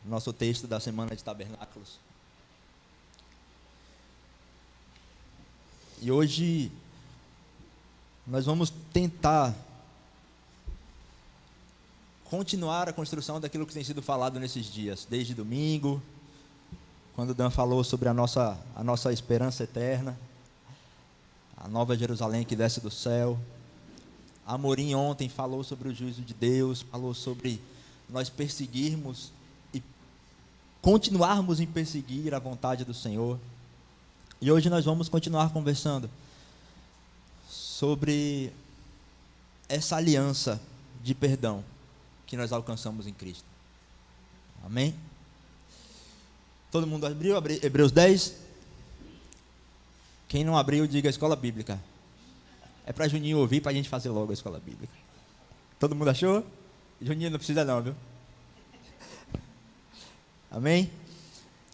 nosso texto da Semana de Tabernáculos. E hoje nós vamos tentar continuar a construção daquilo que tem sido falado nesses dias, desde domingo, quando Dan falou sobre a nossa esperança eterna, a nova Jerusalém que desce do céu. Amorim ontem falou sobre o juízo de Deus, falou sobre nós perseguirmos e continuarmos em perseguir a vontade do Senhor. E hoje nós vamos continuar conversando sobre essa aliança de perdão que nós alcançamos em Cristo. Amém? Todo mundo abriu? Hebreus 10? Quem não abriu, diga a escola bíblica. É para Juninho ouvir, para a gente fazer logo a escola bíblica. Todo mundo achou? Juninho não precisa não, viu? Amém?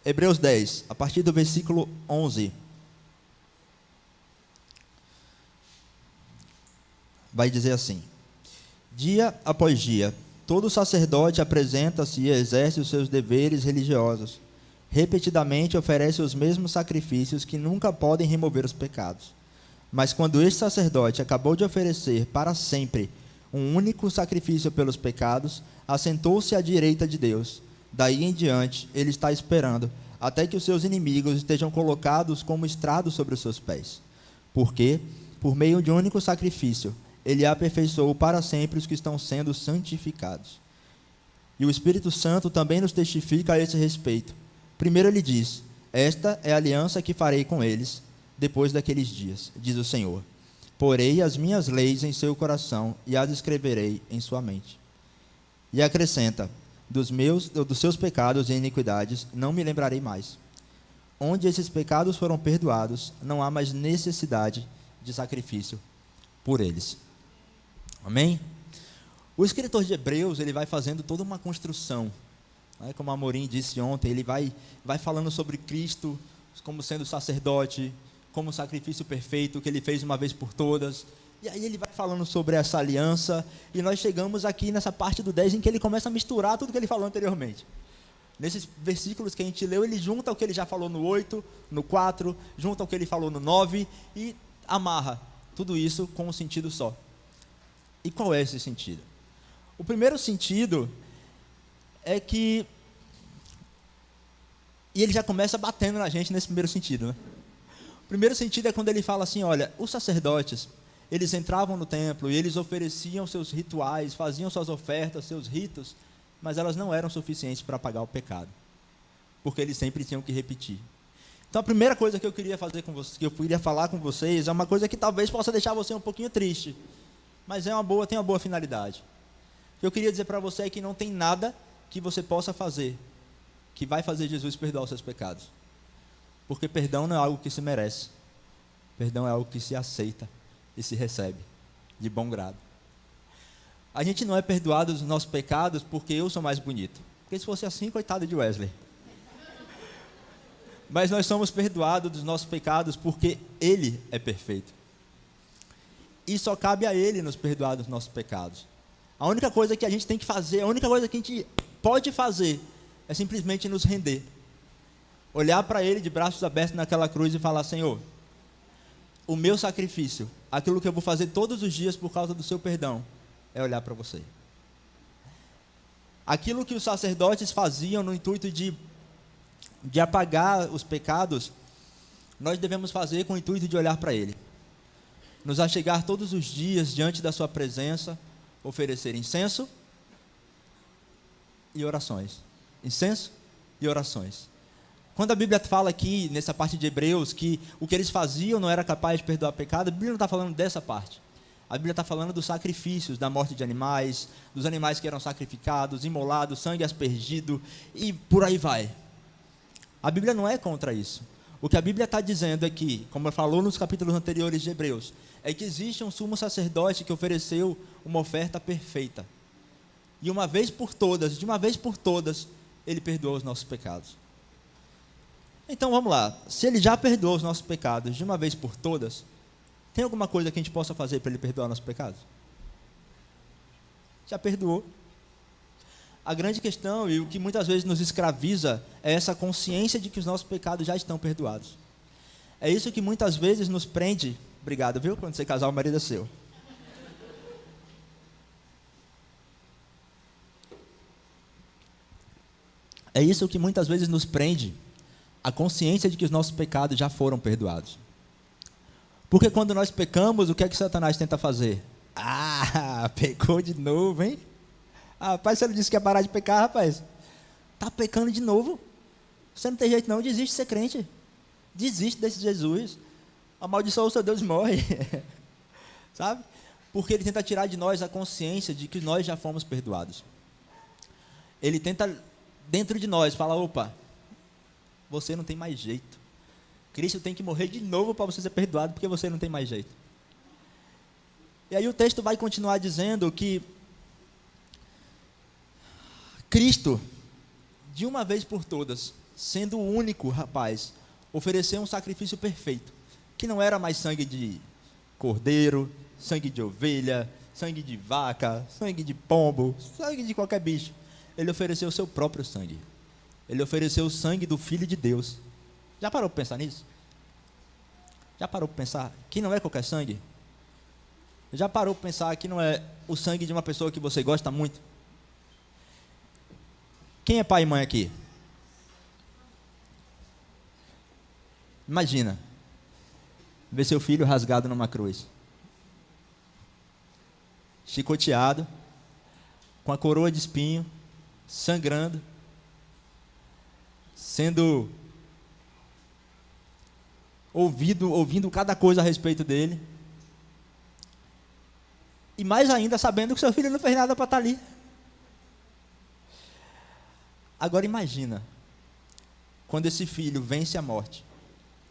Hebreus 10, a partir do versículo 11. Vai dizer assim: dia após dia, todo sacerdote apresenta-se e exerce os seus deveres religiosos. Repetidamente oferece os mesmos sacrifícios que nunca podem remover os pecados. Mas quando este sacerdote acabou de oferecer para sempre um único sacrifício pelos pecados, assentou-se à direita de Deus. Daí em diante, ele está esperando até que os seus inimigos estejam colocados como estrado sobre os seus pés. Porque, por meio de um único sacrifício, ele aperfeiçoou para sempre os que estão sendo santificados. E o Espírito Santo também nos testifica a esse respeito. Primeiro ele diz: esta é a aliança que farei com eles depois daqueles dias, diz o Senhor. Porei as minhas leis em seu coração e as escreverei em sua mente. E acrescenta: dos seus pecados e iniquidades não me lembrarei mais. Onde esses pecados foram perdoados, não há mais necessidade de sacrifício por eles. Amém? O escritor de Hebreus, ele vai fazendo toda uma construção, né? Como a Amorim disse ontem, ele vai falando sobre Cristo como sendo sacerdote, como sacrifício perfeito que ele fez uma vez por todas. E aí ele vai falando sobre essa aliança, e nós chegamos aqui nessa parte do 10 em que ele começa a misturar tudo que ele falou anteriormente. Nesses versículos que a gente leu, ele junta o que ele já falou no 8, no 4, junta o que ele falou no 9 e amarra tudo isso com um sentido só. E qual é esse sentido? O primeiro sentido é que... E ele já começa batendo na gente nesse primeiro sentido, né? O primeiro sentido é quando ele fala assim: olha, os sacerdotes, eles entravam no templo e eles ofereciam seus rituais, faziam suas ofertas, seus ritos, mas elas não eram suficientes para apagar o pecado, porque eles sempre tinham que repetir. Então a primeira coisa que eu queria fazer com vocês, que eu queria falar com vocês, é uma coisa que talvez possa deixar você um pouquinho triste, mas tem uma boa finalidade. O que eu queria dizer para você é que não tem nada que você possa fazer que vai fazer Jesus perdoar os seus pecados. Porque perdão não é algo que se merece. Perdão é algo que se aceita e se recebe de bom grado. A gente não é perdoado dos nossos pecados porque eu sou mais bonito. Porque se fosse assim, coitado de Wesley. Mas nós somos perdoados dos nossos pecados porque Ele é perfeito. E só cabe a Ele nos perdoar dos nossos pecados. A única coisa que a gente tem que fazer, a única coisa que a gente pode fazer é simplesmente nos render. Olhar para Ele de braços abertos naquela cruz e falar: Senhor, o meu sacrifício, aquilo que eu vou fazer todos os dias por causa do seu perdão, é olhar para você. Aquilo que os sacerdotes faziam no intuito de apagar os pecados, nós devemos fazer com o intuito de olhar para Ele. Nos achegar todos os dias diante da sua presença, oferecer incenso e orações. Incenso e orações. Quando a Bíblia fala aqui, nessa parte de Hebreus, que o que eles faziam não era capaz de perdoar pecado, a Bíblia não está falando dessa parte. A Bíblia está falando dos sacrifícios, da morte de animais, dos animais que eram sacrificados, imolados, sangue aspergido, e por aí vai. A Bíblia não é contra isso. O que a Bíblia está dizendo é que, como falou nos capítulos anteriores de Hebreus, é que existe um sumo sacerdote que ofereceu uma oferta perfeita. E de uma vez por todas, ele perdoou os nossos pecados. Então vamos lá, se ele já perdoou os nossos pecados de uma vez por todas, tem alguma coisa que a gente possa fazer para ele perdoar nossos pecados? Já perdoou. A grande questão e o que muitas vezes nos escraviza é essa consciência de que os nossos pecados já estão perdoados. É isso que muitas vezes nos prende. Obrigado, viu? Quando você casar, o marido é seu. É isso que muitas vezes nos prende, a consciência de que os nossos pecados já foram perdoados. Porque quando nós pecamos, o que é que Satanás tenta fazer? Ah, pecou de novo, hein? Ah, rapaz, você não disse que ia parar de pecar, rapaz? Está pecando de novo? Você não tem jeito não, desiste de ser crente. Desiste desse Jesus. Amaldiçoa o seu Deus e morre. Sabe? Porque ele tenta tirar de nós a consciência de que nós já fomos perdoados. Ele tenta, dentro de nós, falar, opa, você não tem mais jeito. Cristo tem que morrer de novo para você ser perdoado, porque você não tem mais jeito. E aí o texto vai continuar dizendo que Cristo, de uma vez por todas, sendo o único rapaz, ofereceu um sacrifício perfeito, que não era mais sangue de cordeiro, sangue de ovelha, sangue de vaca, sangue de pombo, sangue de qualquer bicho. Ele ofereceu o seu próprio sangue. Ele ofereceu o sangue do Filho de Deus. Já parou para pensar nisso? Já parou para pensar que não é qualquer sangue? Já parou para pensar que não é o sangue de uma pessoa que você gosta muito? Quem é pai e mãe aqui? Imagina, ver seu filho rasgado numa cruz, chicoteado, com a coroa de espinho, sangrando, sendo ouvindo cada coisa a respeito dele, e mais ainda sabendo que seu filho não fez nada para estar ali. Agora imagina, quando esse filho vence a morte,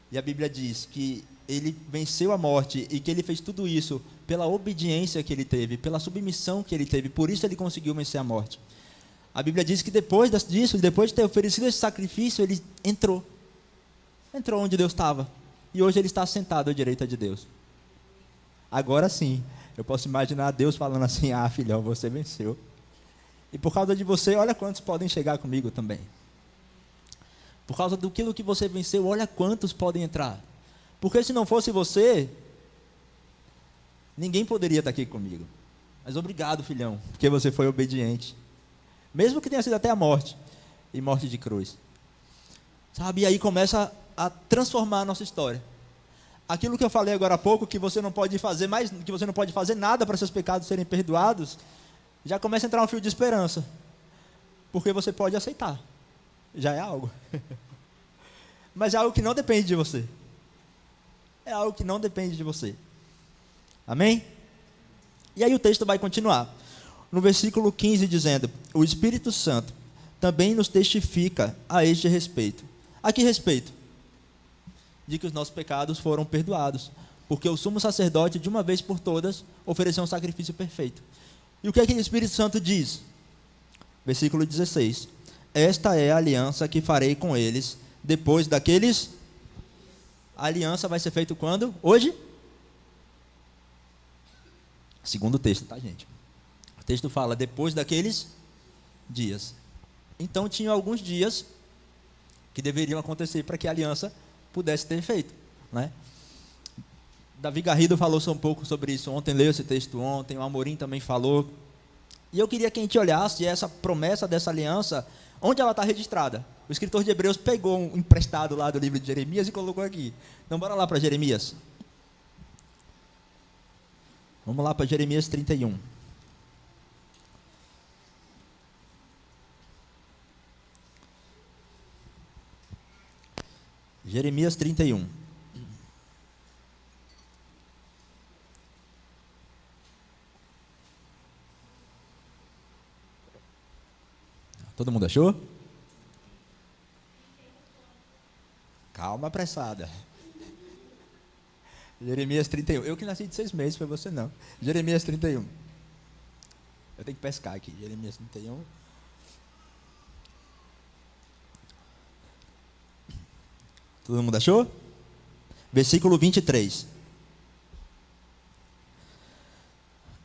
e a Bíblia diz que ele venceu a morte e que ele fez tudo isso pela obediência que ele teve, pela submissão que ele teve, por isso ele conseguiu vencer a morte. A Bíblia diz que depois disso, depois de ter oferecido esse sacrifício, ele entrou onde Deus estava, e hoje ele está sentado à direita de Deus. Agora sim, eu posso imaginar Deus falando assim, ah filhão, você venceu, e por causa de você, olha quantos podem chegar comigo também. Por causa daquilo que você venceu, olha quantos podem entrar. Porque se não fosse você, ninguém poderia estar aqui comigo. Mas obrigado, filhão, porque você foi obediente. Mesmo que tenha sido até a morte, e morte de cruz. Sabe, e aí começa a transformar a nossa história. Aquilo que eu falei agora há pouco, que você não pode fazer mais, que você não pode fazer nada para seus pecados serem perdoados, já começa a entrar um fio de esperança. Porque você pode aceitar. Já é algo. Mas é algo que não depende de você. É algo que não depende de você. Amém? E aí o texto vai continuar. No versículo 15 dizendo, o Espírito Santo também nos testifica a este respeito. A que respeito? De que os nossos pecados foram perdoados. Porque o sumo sacerdote, de uma vez por todas, ofereceu um sacrifício perfeito. E o que é que o Espírito Santo diz? Versículo 16. Esta é a aliança que farei com eles depois daqueles... A aliança vai ser feita quando? Hoje? Segundo o texto, tá, gente? O texto fala depois daqueles dias. Então, tinham alguns dias que deveriam acontecer para que a aliança pudesse ter efeito, né? Davi Garrido falou um pouco sobre isso ontem, leu esse texto ontem, o Amorim também falou. E eu queria que a gente olhasse essa promessa dessa aliança, onde ela está registrada. O escritor de Hebreus pegou um emprestado lá do livro de Jeremias e colocou aqui. Então, bora lá para Jeremias. Vamos lá para Jeremias 31. Jeremias 31. Todo mundo achou? Calma, apressada. Jeremias 31. Eu que nasci de 6 meses, foi você não. Jeremias 31. Eu tenho que pescar aqui. Jeremias 31. Todo mundo achou? Versículo 23.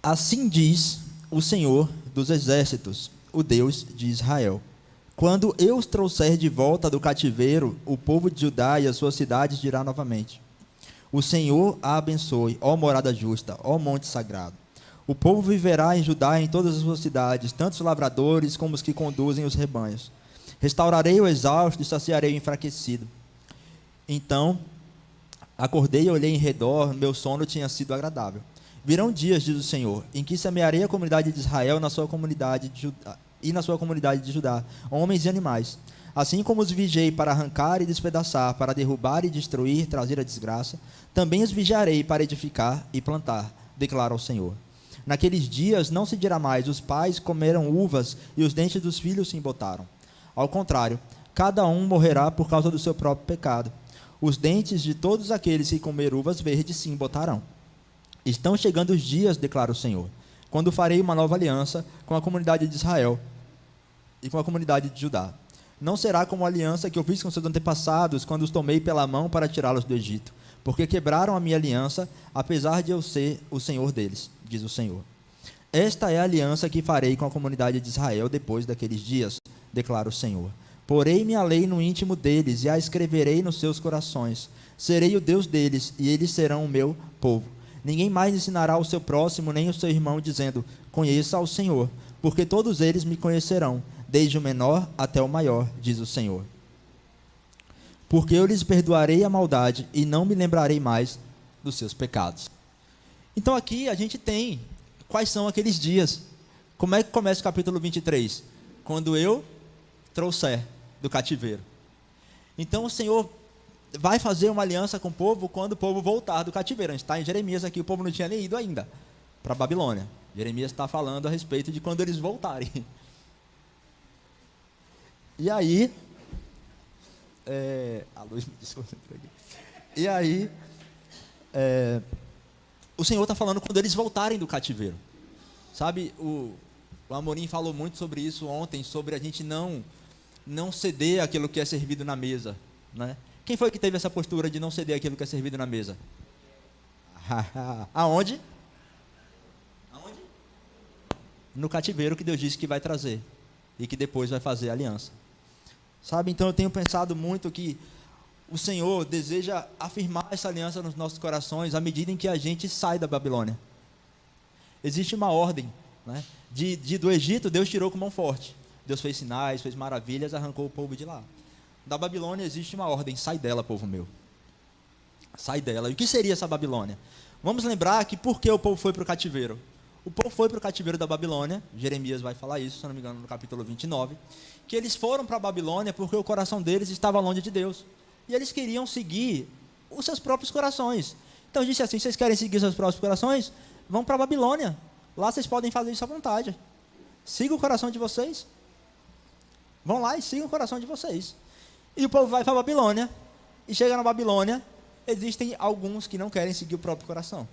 Assim diz o Senhor dos Exércitos, o Deus de Israel. Quando eu os trouxer de volta do cativeiro, o povo de Judá e as suas cidades dirá novamente: o Senhor a abençoe, ó morada justa, ó monte sagrado. O povo viverá em Judá e em todas as suas cidades, tanto os lavradores como os que conduzem os rebanhos. Restaurarei o exausto e saciarei o enfraquecido. Então acordei e olhei em redor, meu sono tinha sido agradável. Virão dias, diz o Senhor, em que semearei a comunidade de Israel na sua comunidade de Judá, e na sua comunidade de Judá, homens e animais. Assim como os vigiei para arrancar e despedaçar, para derrubar e destruir, trazer a desgraça, também os vigiarei para edificar e plantar, declara o Senhor. Naqueles dias não se dirá mais: os pais comeram uvas e os dentes dos filhos se embotaram. Ao contrário, cada um morrerá por causa do seu próprio pecado. Os dentes de todos aqueles que comer uvas verdes se embotarão. Estão chegando os dias, declara o Senhor, quando farei uma nova aliança com a comunidade de Israel e com a comunidade de Judá. Não será como a aliança que eu fiz com seus antepassados, quando os tomei pela mão para tirá-los do Egito, porque quebraram a minha aliança, apesar de eu ser o Senhor deles, diz o Senhor. Esta é a aliança que farei com a comunidade de Israel depois daqueles dias, declara o Senhor. Porei minha lei no íntimo deles e a escreverei nos seus corações. Serei o Deus deles e eles serão o meu povo. Ninguém mais ensinará ao seu próximo nem ao seu irmão, dizendo: conheça ao Senhor, porque todos eles me conhecerão, desde o menor até o maior, diz o Senhor. Porque eu lhes perdoarei a maldade e não me lembrarei mais dos seus pecados. Então aqui a gente tem quais são aqueles dias. Como é que começa o capítulo 23? Quando eu trouxer do cativeiro. Então o Senhor vai fazer uma aliança com o povo quando o povo voltar do cativeiro. A gente está em Jeremias aqui, o povo não tinha nem ido ainda para a Babilônia. Jeremias está falando a respeito de quando eles voltarem. E aí, a luz me desconcentrou aqui. E aí, o Senhor está falando quando eles voltarem do cativeiro. Sabe, o Amorim falou muito sobre isso ontem, sobre a gente não ceder aquilo que é servido na mesa, né? Quem foi que teve essa postura de não ceder aquilo que é servido na mesa? Aonde? No cativeiro que Deus disse que vai trazer e que depois vai fazer a aliança. Sabe, então eu tenho pensado muito que o Senhor deseja afirmar essa aliança nos nossos corações à medida em que a gente sai da Babilônia. Existe uma ordem, né? Do Egito, Deus tirou com mão forte. Deus fez sinais, fez maravilhas, arrancou o povo de lá. Da Babilônia existe uma ordem: sai dela, povo meu. Sai dela. E o que seria essa Babilônia? Vamos lembrar que por que o povo foi para o cativeiro? O povo foi para o cativeiro da Babilônia, Jeremias vai falar isso, se não me engano, no capítulo 29, que eles foram para a Babilônia porque o coração deles estava longe de Deus. E eles queriam seguir os seus próprios corações. Então disse assim: vocês querem seguir seus próprios corações? Vão para a Babilônia. Lá vocês podem fazer isso à vontade. Siga o coração de vocês. Vão lá e sigam o coração de vocês. E o povo vai para a Babilônia. E chega na Babilônia, existem alguns que não querem seguir o próprio coração,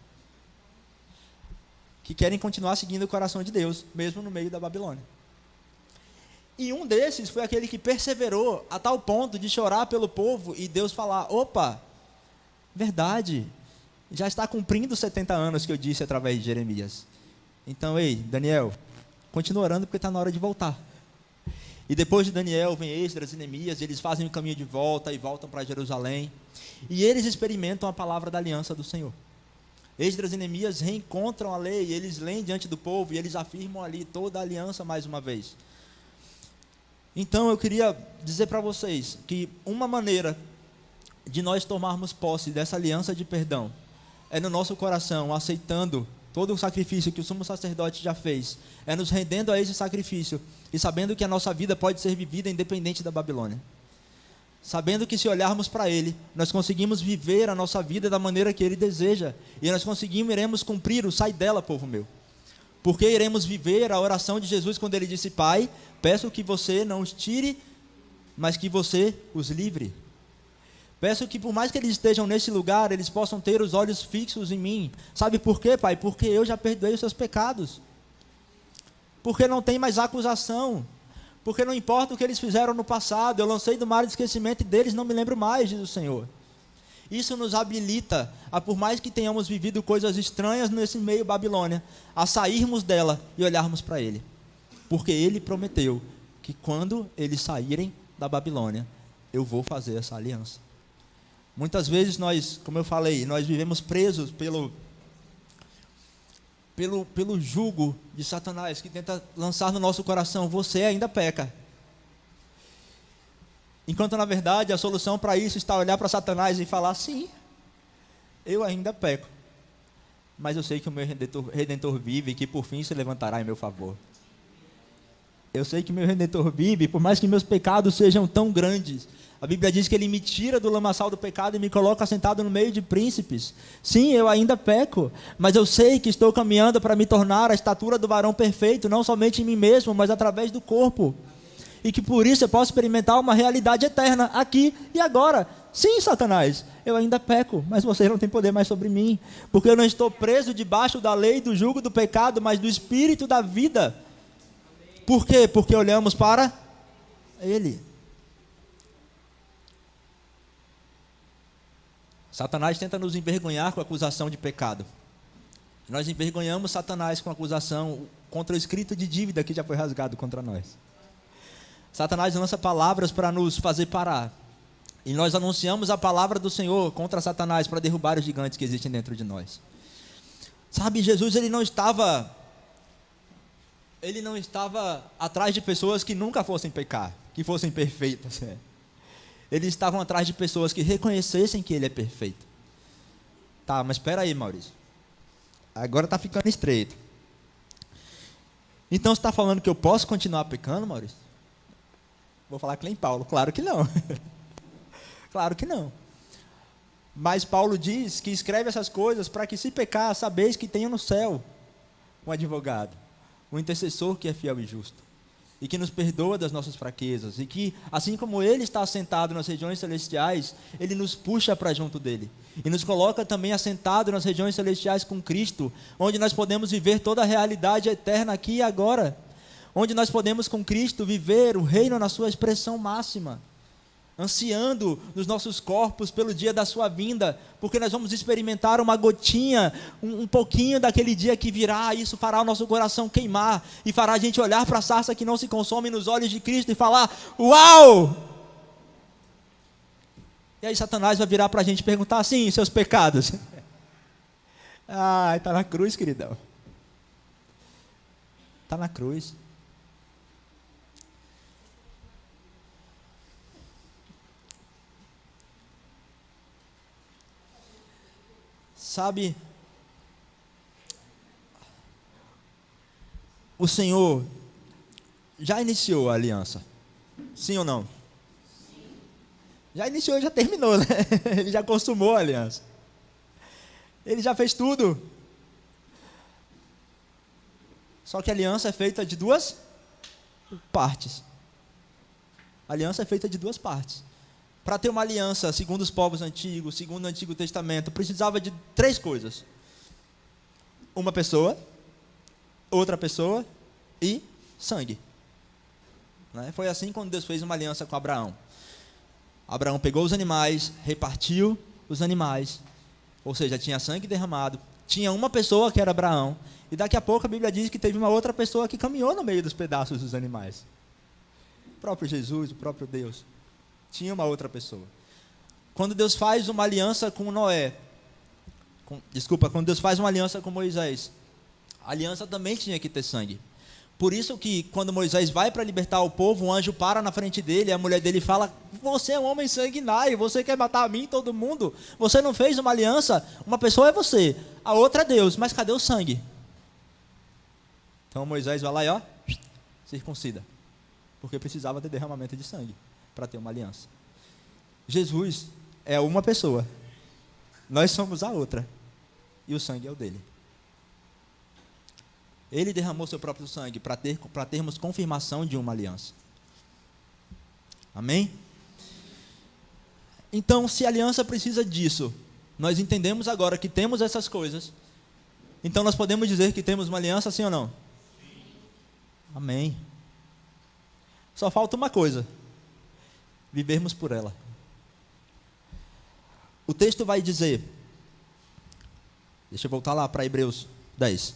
que querem continuar seguindo o coração de Deus, mesmo no meio da Babilônia. E um desses foi aquele que perseverou a tal ponto de chorar pelo povo e Deus falar: opa, verdade, já está cumprindo os 70 anos que eu disse através de Jeremias. Então, ei, Daniel, continua orando porque está na hora de voltar. E depois de Daniel vem Esdras e Neemias, eles fazem o caminho de volta e voltam para Jerusalém. E eles experimentam a palavra da aliança do Senhor. Esdras e Neemias reencontram a lei, eles leem diante do povo e eles afirmam ali toda a aliança mais uma vez. Então eu queria dizer para vocês que uma maneira de nós tomarmos posse dessa aliança de perdão é no nosso coração, aceitando todo o sacrifício que o sumo sacerdote já fez, é nos rendendo a esse sacrifício e sabendo que a nossa vida pode ser vivida independente da Babilônia. Sabendo que se olharmos para Ele, nós conseguimos viver a nossa vida da maneira que Ele deseja. E nós iremos cumprir o sai dela, povo meu. Porque iremos viver a oração de Jesus quando Ele disse: Pai, peço que você não os tire, mas que você os livre. Peço que por mais que eles estejam nesse lugar, eles possam ter os olhos fixos em mim. Sabe por quê, Pai? Porque eu já perdoei os seus pecados. Porque não tem mais acusação. Porque não importa o que eles fizeram no passado, eu lancei do mar de esquecimento e deles não me lembro mais, diz o Senhor. Isso nos habilita a, por mais que tenhamos vivido coisas estranhas nesse meio Babilônia, a sairmos dela e olharmos para Ele. porque ele prometeu que quando eles saírem da Babilônia, eu vou fazer essa aliança. Muitas vezes nós, como eu falei, nós vivemos presos pelo jugo de Satanás, que tenta lançar no nosso coração: você ainda peca. Enquanto, na verdade, a solução para isso está olhar para Satanás e falar: sim, eu ainda peco, mas eu sei que o meu Redentor vive e que por fim se levantará em meu favor. Eu sei que meu Redentor vive, por mais que meus pecados sejam tão grandes. A Bíblia diz que Ele me tira do lamaçal do pecado e me coloca sentado no meio de príncipes. Sim, eu ainda peco, mas eu sei que estou caminhando para me tornar a estatura do varão perfeito, não somente em mim mesmo, mas através do corpo. E que por isso eu posso experimentar uma realidade eterna, aqui e agora. Sim, Satanás, eu ainda peco, mas você não tem poder mais sobre mim, porque eu não estou preso debaixo da lei, do jugo do pecado, mas do Espírito da vida. Por quê? Porque olhamos para Ele. Satanás tenta nos envergonhar com a acusação de pecado. Nós envergonhamos Satanás com a acusação contra o escrito de dívida que já foi rasgado contra nós. Satanás lança palavras para nos fazer parar. E nós anunciamos a palavra do Senhor contra Satanás para derrubar os gigantes que existem dentro de nós. Sabe, Jesus, ele não estava atrás de pessoas que nunca fossem pecar, que fossem perfeitas. Eles estavam atrás de pessoas que reconhecessem que Ele é perfeito. Tá, mas espera aí, Maurício. Agora está ficando estreito. Então você está falando que eu posso continuar pecando, Maurício? Vou falar que nem Paulo. Claro que não. Claro que não. Mas Paulo diz que escreve essas coisas para que, se pecar, sabeis que tenho no céu um advogado, um intercessor que é fiel e justo, e que nos perdoa das nossas fraquezas, e que, assim como Ele está assentado nas regiões celestiais, Ele nos puxa para junto dEle, e nos coloca também assentado nas regiões celestiais com Cristo, onde nós podemos viver toda a realidade eterna aqui e agora, onde nós podemos com Cristo viver o reino na sua expressão máxima, ansiando nos nossos corpos pelo dia da sua vinda, porque nós vamos experimentar uma gotinha, um pouquinho daquele dia que virá, e isso fará o nosso coração queimar, e fará a gente olhar para a sarça que não se consome nos olhos de Cristo e falar: uau! E aí Satanás vai virar para a gente e perguntar assim: seus pecados? Está na cruz, queridão. Está na cruz. Sabe, o Senhor já iniciou a aliança, sim ou não? Já iniciou e já terminou, né? Ele já consumou a aliança. Ele já fez tudo. Só que a aliança é feita de duas partes. A aliança é feita de duas partes. Para ter uma aliança, segundo os povos antigos, segundo o Antigo Testamento, precisava de 3 coisas: uma pessoa, outra pessoa e sangue. Foi assim quando Deus fez uma aliança com Abraão. Abraão pegou os animais, repartiu os animais, ou seja, tinha sangue derramado, tinha uma pessoa que era Abraão, e daqui a pouco a Bíblia diz que teve uma outra pessoa que caminhou no meio dos pedaços dos animais. O próprio Jesus, o próprio Deus. Tinha uma outra pessoa. Quando Deus faz uma aliança com quando Deus faz uma aliança com Moisés, a aliança também tinha que ter sangue. Por isso que quando Moisés vai para libertar o povo, um anjo para na frente dele, e a mulher dele fala: você é um homem sanguinário, você quer matar a mim e todo mundo, você não fez uma aliança, uma pessoa é você, a outra é Deus, mas cadê o sangue? Então Moisés vai lá e circuncida, porque precisava ter derramamento de sangue para ter uma aliança. Jesus é uma pessoa, nós somos a outra, e o sangue é o dele. Ele derramou seu próprio sangue para termos confirmação de uma aliança. Amém? Então, se a aliança precisa disso, nós entendemos agora que temos essas coisas, então nós podemos dizer que temos uma aliança, sim ou não? Sim. Amém. Só falta uma coisa: vivermos por ela. O texto vai dizer, deixa eu voltar lá para Hebreus 10.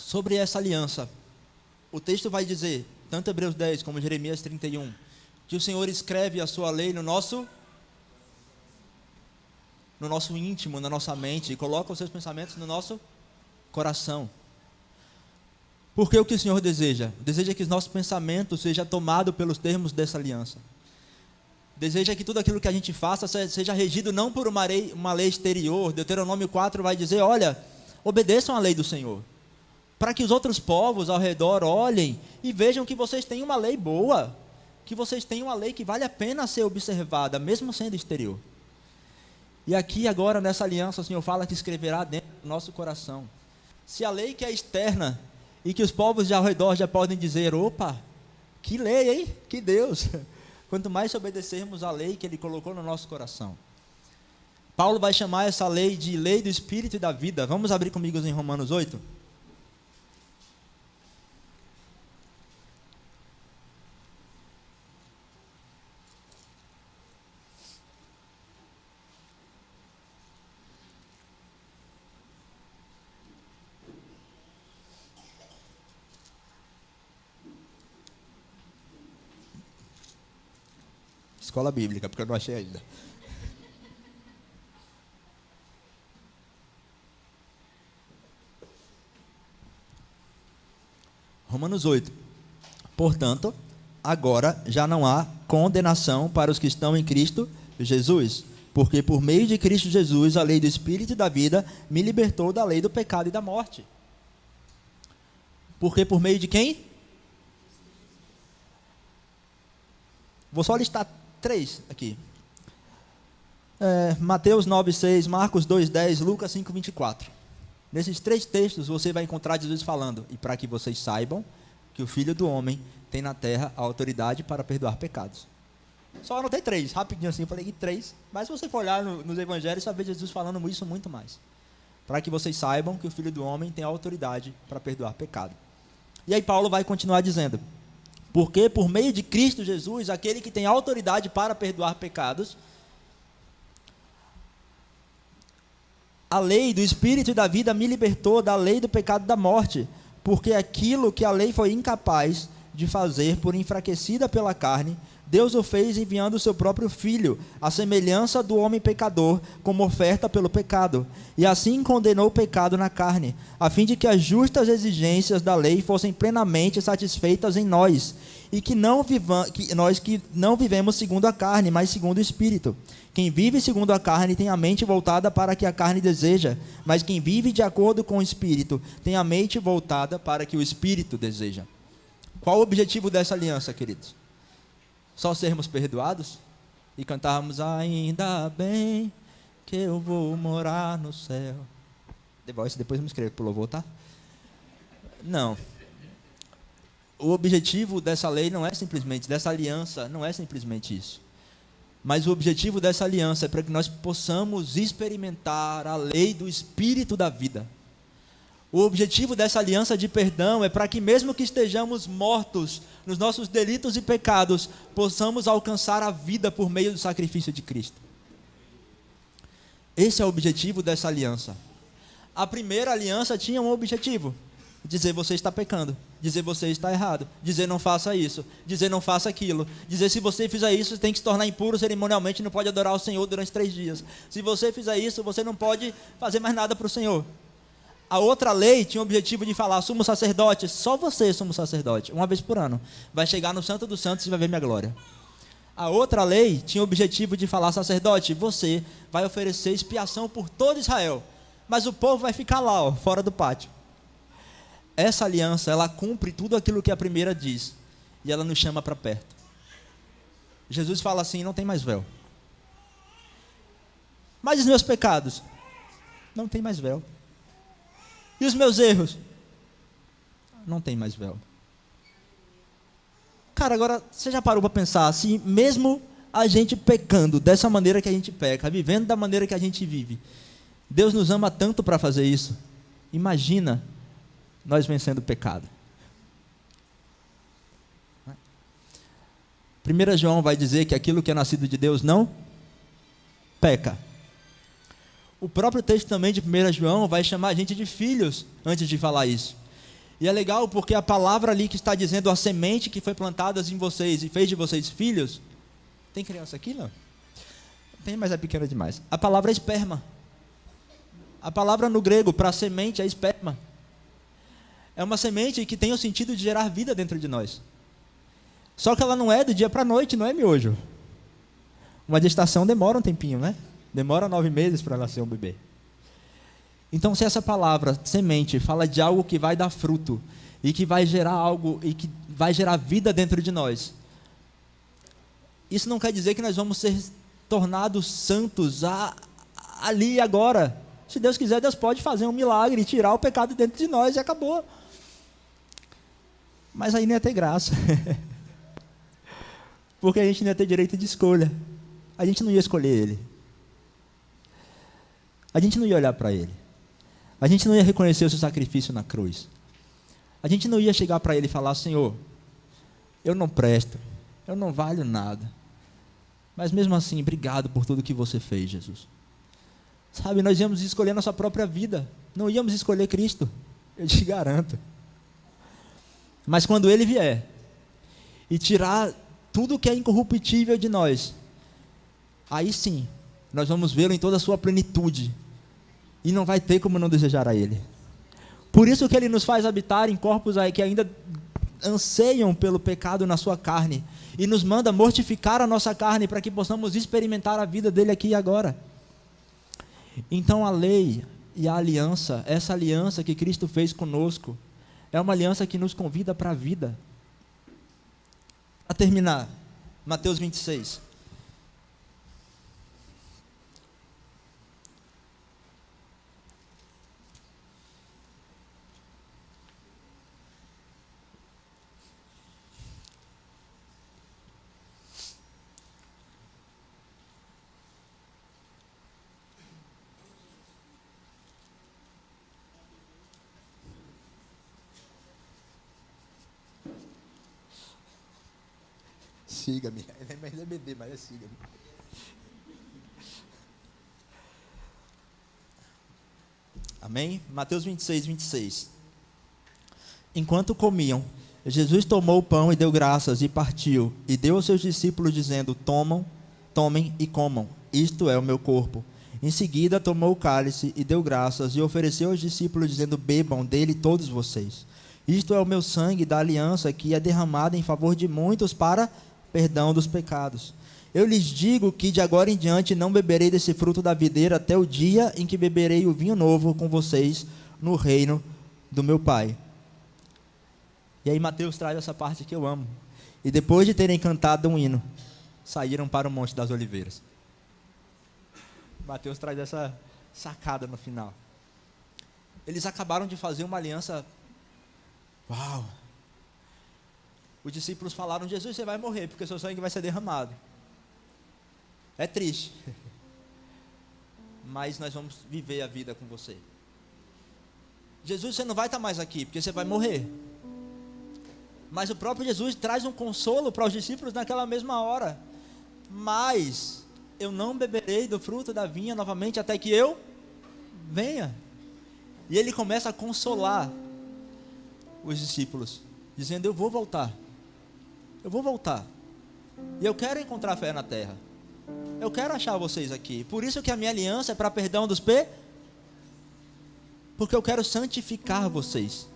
sobre essa aliança, o texto vai dizer, tanto Hebreus 10 como Jeremias 31, que o Senhor escreve a sua lei no nosso íntimo, na nossa mente, e coloca os seus pensamentos no nosso coração. Porque o que o Senhor deseja? Deseja que os nossos pensamentos sejam tomados pelos termos dessa aliança. Deseja que tudo aquilo que a gente faça seja regido não por uma lei exterior. Deuteronômio 4 vai dizer, olha, obedeçam à lei do Senhor, para que os outros povos ao redor olhem e vejam que vocês têm uma lei boa, que vocês têm uma lei que vale a pena ser observada, mesmo sendo exterior. E aqui agora nessa aliança o Senhor fala que escreverá dentro do nosso coração. Se a lei que é externa e que os povos ao redor já podem dizer, opa, que lei, hein? Que Deus! Quanto mais se obedecermos à lei que Ele colocou no nosso coração. Paulo vai chamar essa lei de lei do Espírito e da vida. Vamos abrir comigo em Romanos 8? Escola bíblica, porque eu não achei ainda. Romanos 8. Portanto, agora já não há condenação para os que estão em Cristo Jesus, porque por meio de Cristo Jesus, a lei do Espírito e da vida me libertou da lei do pecado e da morte. Porque por meio de quem? Vou só listar 3 aqui. Mateus 9:6, Marcos 2:10, Lucas 5:24. Nesses 3 textos você vai encontrar Jesus falando, e para que vocês saibam que o Filho do Homem tem na terra a autoridade para perdoar pecados. Só anotei 3, rapidinho assim, eu falei 3, mas se você for olhar nos evangelhos, você vai ver Jesus falando isso muito mais. Para que vocês saibam que o Filho do Homem tem a autoridade para perdoar pecado. E aí Paulo vai continuar dizendo, porque por meio de Cristo Jesus, aquele que tem autoridade para perdoar pecados, a lei do Espírito e da vida me libertou da lei do pecado e da morte, porque aquilo que a lei foi incapaz de fazer por enfraquecida pela carne, Deus o fez enviando o seu próprio Filho, à semelhança do homem pecador, como oferta pelo pecado. E assim condenou o pecado na carne, a fim de que as justas exigências da lei fossem plenamente satisfeitas em nós, e que nós que não vivemos segundo a carne, mas segundo o Espírito. Quem vive segundo a carne tem a mente voltada para o que a carne deseja, mas quem vive de acordo com o Espírito tem a mente voltada para o que o Espírito deseja. Qual o objetivo dessa aliança, queridos? Só sermos perdoados e cantarmos ainda bem que eu vou morar no céu. The Voice, depois me inscreve pro louvor, tá? Não. O objetivo dessa lei não é simplesmente, dessa aliança, não é simplesmente isso. Mas o objetivo dessa aliança é para que nós possamos experimentar a lei do Espírito da vida. O objetivo dessa aliança de perdão é para que mesmo que estejamos mortos nos nossos delitos e pecados, possamos alcançar a vida por meio do sacrifício de Cristo. Esse é o objetivo dessa aliança. A primeira aliança tinha um objetivo: dizer você está pecando, dizer você está errado, dizer não faça isso, dizer não faça aquilo, dizer se você fizer isso, você tem que se tornar impuro cerimonialmente, não pode adorar o Senhor durante 3 dias. Se você fizer isso, você não pode fazer mais nada para o Senhor. A outra lei tinha o objetivo de falar, sumo sacerdote, só você, sumo sacerdote, uma vez por ano, vai chegar no Santo dos Santos e vai ver minha glória. A outra lei tinha o objetivo de falar, sacerdote, você vai oferecer expiação por todo Israel, mas o povo vai ficar lá, ó, fora do pátio. Essa aliança, ela cumpre tudo aquilo que a primeira diz, e ela nos chama para perto. Jesus fala assim, não tem mais véu. Mas os meus pecados? Não tem mais véu. E os meus erros? Não tem mais véu. Cara, agora, você já parou para pensar assim, mesmo a gente pecando dessa maneira que a gente peca, vivendo da maneira que a gente vive, Deus nos ama tanto para fazer isso? Imagina nós vencendo o pecado. 1 João vai dizer que aquilo que é nascido de Deus não peca. O próprio texto também de 1 João vai chamar a gente de filhos antes de falar isso. E é legal porque a palavra ali que está dizendo a semente que foi plantada em vocês e fez de vocês filhos. Tem criança aqui, não? Tem, mas é pequena demais. A palavra é esperma. A palavra no grego para semente é esperma. É uma semente que tem o sentido de gerar vida dentro de nós. Só que ela não é do dia para a noite, não é miojo. Uma gestação demora um tempinho, né? Demora 9 meses para nascer um bebê. Então, se essa palavra, semente, fala de algo que vai dar fruto, e que vai gerar algo, e que vai gerar vida dentro de nós, isso não quer dizer que nós vamos ser tornados santos ali e agora. Se Deus quiser, Deus pode fazer um milagre e tirar o pecado dentro de nós e acabou. Mas aí não ia ter graça. Porque a gente não ia ter direito de escolha. A gente não ia escolher Ele. A gente não ia olhar para Ele. A gente não ia reconhecer o seu sacrifício na cruz. A gente não ia chegar para Ele e falar: Senhor, eu não presto, eu não valho nada. Mas mesmo assim, obrigado por tudo que você fez, Jesus. Sabe, nós íamos escolher nossa própria vida. Não íamos escolher Cristo, eu te garanto. Mas quando Ele vier e tirar tudo que é incorruptível de nós, aí sim, nós vamos vê-lo em toda a sua plenitude. E não vai ter como não desejar a Ele. Por isso que Ele nos faz habitar em corpos aí que ainda anseiam pelo pecado na sua carne. E nos manda mortificar a nossa carne para que possamos experimentar a vida dEle aqui e agora. Então a lei e a aliança, essa aliança que Cristo fez conosco, é uma aliança que nos convida para a vida. Para terminar, Mateus 26. Siga-me. Ele é bebê, mas siga-me. Amém? Mateus 26, 26. Enquanto comiam, Jesus tomou o pão e deu graças e partiu, e deu aos seus discípulos dizendo: tomem e comam, isto é o meu corpo. Em seguida tomou o cálice e deu graças e ofereceu aos discípulos dizendo: bebam dele todos vocês. Isto é o meu sangue da aliança que é derramado em favor de muitos para perdão dos pecados. Eu lhes digo que de agora em diante não beberei desse fruto da videira até o dia em que beberei o vinho novo com vocês no reino do meu Pai. E aí Mateus traz essa parte que eu amo. E depois de terem cantado um hino, saíram para o Monte das Oliveiras. Mateus traz essa sacada no final. Eles acabaram de fazer uma aliança. Uau! Os discípulos falaram: Jesus, você vai morrer, porque seu sangue vai ser derramado. É triste. Mas nós vamos viver a vida com você. Jesus, você não vai estar mais aqui, porque você vai morrer. Mas o próprio Jesus traz um consolo para os discípulos naquela mesma hora. Mas eu não beberei do fruto da vinha novamente até que eu venha. E ele começa a consolar os discípulos, dizendo: eu vou voltar. Eu vou voltar. E eu quero encontrar fé na terra. Eu quero achar vocês aqui. Por isso que a minha aliança é para perdão dos pecados. Porque eu quero santificar vocês.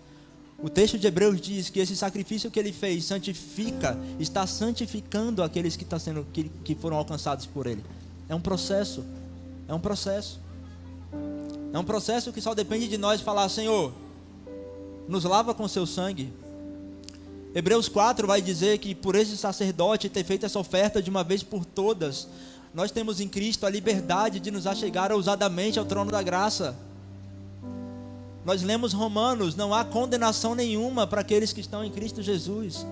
O texto de Hebreus diz que esse sacrifício que ele fez santifica, está santificando aqueles que foram alcançados por ele. É um processo. É um processo. É um processo que só depende de nós falar: Senhor, nos lava com seu sangue. Hebreus 4 vai dizer que por esse sacerdote ter feito essa oferta de uma vez por todas, nós temos em Cristo a liberdade de nos achegar ousadamente ao trono da graça. Nós lemos Romanos: não há condenação nenhuma para aqueles que estão em Cristo Jesus.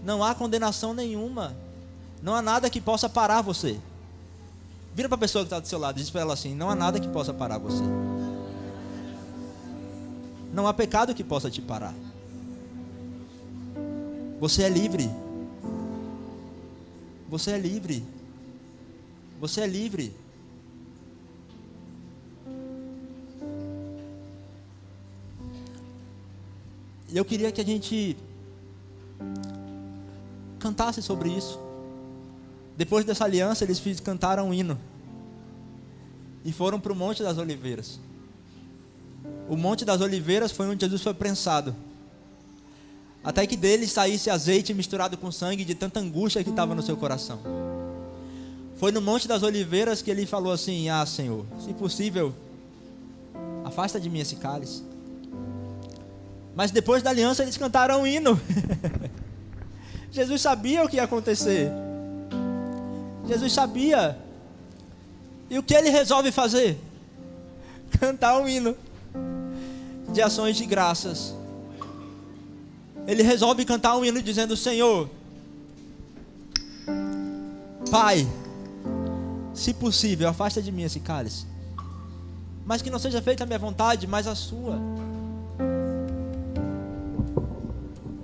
Não há condenação nenhuma. Não há nada que possa parar você. Vira para a pessoa que está do seu lado e diz para ela assim: não há nada que possa parar você. Não há pecado que possa te parar. Você é livre. Você é livre. Você é livre. E eu queria que a gente cantasse sobre isso. Depois dessa aliança, eles cantaram um hino e foram para o Monte das Oliveiras. O Monte das Oliveiras foi onde Jesus foi prensado, até que dele saísse azeite misturado com sangue de tanta angústia que estava no seu coração. Foi no Monte das Oliveiras que ele falou assim: ah, Senhor, se possível, afasta de mim esse cálice. Mas depois da aliança eles cantaram um hino. Jesus sabia o que ia acontecer. Jesus sabia. E o que ele resolve fazer? Cantar um hino de ações de graças. Ele resolve cantar um hino dizendo: Senhor, Pai, se possível, afasta de mim esse cálice, mas que não seja feita a minha vontade, mas a sua.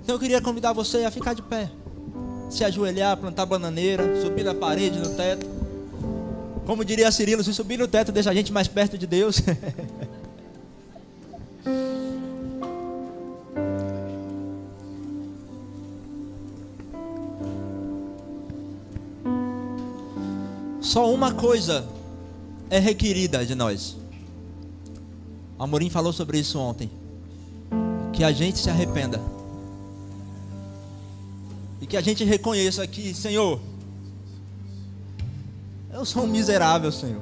Então eu queria convidar você a ficar de pé, se ajoelhar, plantar bananeira, subir na parede, no teto. Como diria Cirilo, se subir no teto deixa a gente mais perto de Deus. Só uma coisa é requerida de nós. Amorim falou sobre isso ontem. Que a gente se arrependa. E que a gente reconheça que, Senhor, eu sou um miserável, Senhor.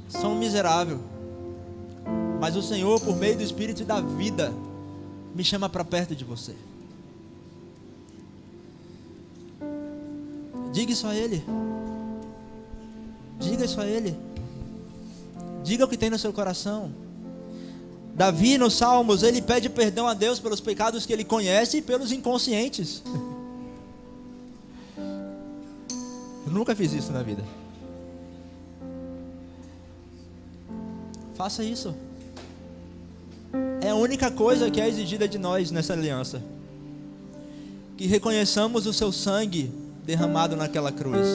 Sou um miserável. Mas o Senhor, por meio do Espírito e da vida, me chama para perto de você. Diga isso a Ele. Diga isso a Ele. Diga o que tem no seu coração. Davi, nos Salmos, ele pede perdão a Deus pelos pecados que ele conhece e pelos inconscientes. Eu nunca fiz isso na vida. Faça isso. É a única coisa que é exigida de nós nessa aliança. Que reconheçamos o seu sangue derramado naquela cruz.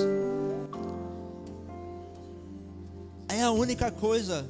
É a única coisa